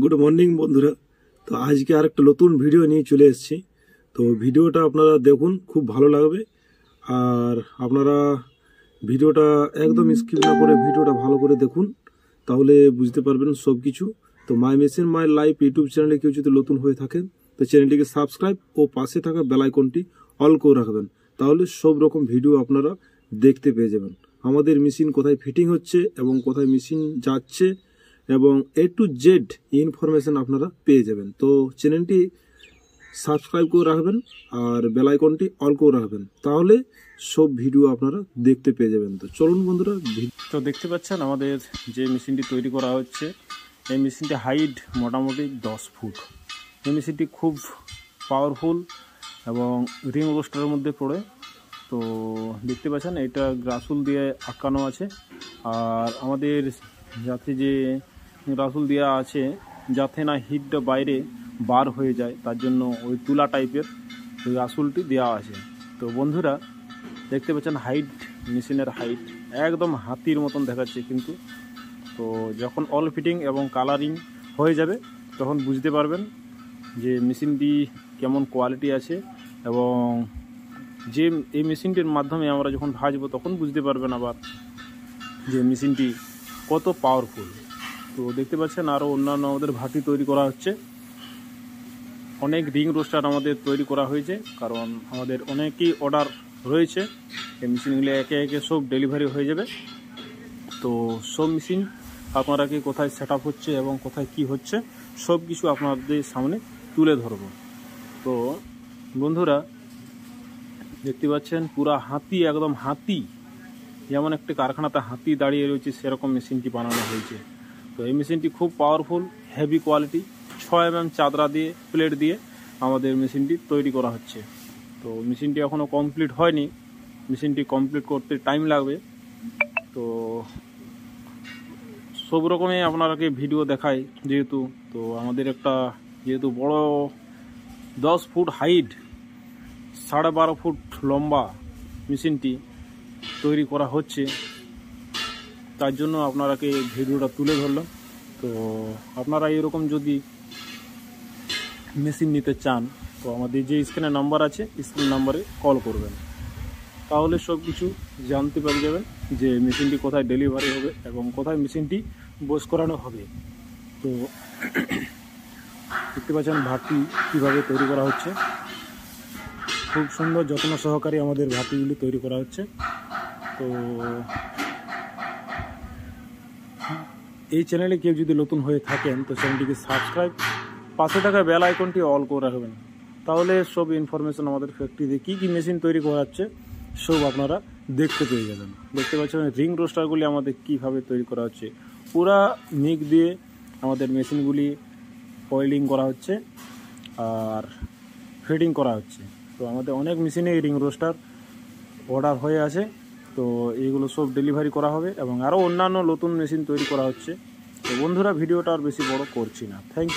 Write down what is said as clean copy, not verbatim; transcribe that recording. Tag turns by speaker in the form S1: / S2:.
S1: Good morning বন্ধুরা। তো আজকে আর একটা নতুন ভিডিও নিয়ে চলে এসেছি। তো ভিডিওটা আপনারা দেখুন, খুব ভালো লাগবে। আর আপনারা ভিডিওটা একদম স্কিপ না করে ভিডিওটা ভালো করে দেখুন, তাহলে বুঝতে পারবেন সব কিছু। তো my machine my life YouTube চ্যানেলে কেউ যদি নতুন হয়ে থাকেন তো চ্যানেলটিকে সাবস্ক্রাইব ও পাশে থাকা বেল আইকনটি অল করে রাখবেন, তাহলে সব রকম ভিডিও আপনারা দেখতে পেয়ে যাবেন। আমাদের মেশিন কোথায় ফিটিং হচ্ছে এবং কোথায় মেশিন যাচ্ছে এবং A to Z ইনফরমেশন আপনারা পেয়ে যাবেন। তো চ্যানেলটি সাবস্ক্রাইব করে রাখবেন আর বেল আইকনটি অল করে রাখবেন, তাহলে সব ভিডিও আপনারা দেখতে পেয়ে যাবেন। তো চলুন বন্ধুরা।
S2: তো দেখতে পাচ্ছেন আমাদের যে মেশিনটি তৈরি করা হচ্ছে, এই মেশিনটি হাইট মোটামুটি 10 ফুট। এই মেশিনটি খুব পাওয়ারফুল এবং রিং রোস্টারের মধ্যে পড়ে। তো দেখতে পাচ্ছেন এটা গ্রাসুল দিয়ে আটকানো আছে। আর আমাদের যাতে যে গ্রাসুল দেওয়া আছে যাতে না হিটটা বাইরে বার হয়ে যায়, তার জন্য ওই তুলা টাইপের গ্রাসুলটি দেওয়া আছে। তো বন্ধুরা দেখতে পাচ্ছেন হাইট, মেশিনের হাইট একদম হাতির মতন দেখাচ্ছে কিন্তু। তো যখন অল ফিটিং এবং কালারিং হয়ে যাবে তখন বুঝতে পারবেন যে মেশিনটি কেমন কোয়ালিটি আছে, এবং যে এই মেশিনটির মাধ্যমে আমরা যখন ভাজবো তখন বুঝতে পারবেন আবার যে মেশিনটি কত পাওয়ারফুল। তো দেখতে পাচ্ছেন আরও অন্যান্য আমাদের ভাটি তৈরি করা হচ্ছে, অনেক রিং রোস্টার আমাদের তৈরি করা হয়েছে, কারণ আমাদের অনেকই অর্ডার রয়েছে। এই মেশিনগুলো একে একে সব ডেলিভারি হয়ে যাবে। তো সব মেশিন আপনারা কি কোথায় সেট আপ হচ্ছে এবং কোথায় কি হচ্ছে সব কিছু আপনাদের সামনে তুলে ধরব। তো বন্ধুরা দেখতে পাচ্ছেন পুরা হাতি, একদম হাতি, যেমন একটি কারখানাতে হাতি দাঁড়িয়ে রয়েছে সেরকম মেশিনটি বানানো হয়েছে। তো এই মেশিনটি খুব পাওয়ারফুল, হেভি কোয়ালিটি, 6 mm চাদরা দিয়ে প্লেট দিয়ে আমাদের মেশিনটি তৈরি করা হচ্ছে। তো মেশিনটি এখনও কমপ্লিট হয়নি, মেশিনটি কমপ্লিট করতে টাইম লাগবে। তো সব রকমই আপনারাকে ভিডিও দেখাই যেহেতু। তো আমাদের একটা যেহেতু বড় 10 ফুট হাইট, 12.5 ফুট লম্বা মেশিনটি তৈরি করা হচ্ছে, তার জন্য আপনারাকে ভিডিওটা তুলে ধরলাম। তো আপনারা এরকম যদি মেশিন নিতে চান তো আমাদের যে স্ক্রিনে নাম্বার আছে স্ক্রিন নাম্বারে কল করবেন, তাহলে সব কিছু জানতে পেরে যাবেন যে মেশিনটি কোথায় ডেলিভারি হবে এবং কোথায় মেশিনটি বস করানো হবে। তো দেখতে পাচ্ছেন ভাটি কীভাবে তৈরি করা হচ্ছে, খুব সুন্দর যত্ন সহকারে আমাদের ভাটিগুলি তৈরি করা হচ্ছে। তো এই চ্যানেলে কেউ যদি নতুন হয়ে থাকেন তো চ্যানেলটিকে সাবস্ক্রাইব, পাশে থাকা বেল আইকনটি অল করে রাখবেন, তাহলে সব ইনফরমেশন আমাদের ফ্যাক্টরিতে কী কী মেশিন তৈরি করা হচ্ছে সব আপনারা দেখতে পেয়ে যাবেন। দেখতে পাচ্ছেন রিং রোস্টারগুলি আমাদের কীভাবে তৈরি করা হচ্ছে, পুরা মিক দিয়ে আমাদের মেশিনগুলি অয়েলিং করা হচ্ছে আর ফিটিং করা হচ্ছে। তো আমাদের অনেক মেশিনে রিং রোস্টার অর্ডার হয়ে আছে, তো এইগুলো সব ডেলিভারি করা হবে এবং আরও অন্যান্য নতুন মেশিন তৈরি করা হচ্ছে। তো বন্ধুরা ভিডিওটা আর বেশি বড় করছি না। Thank you.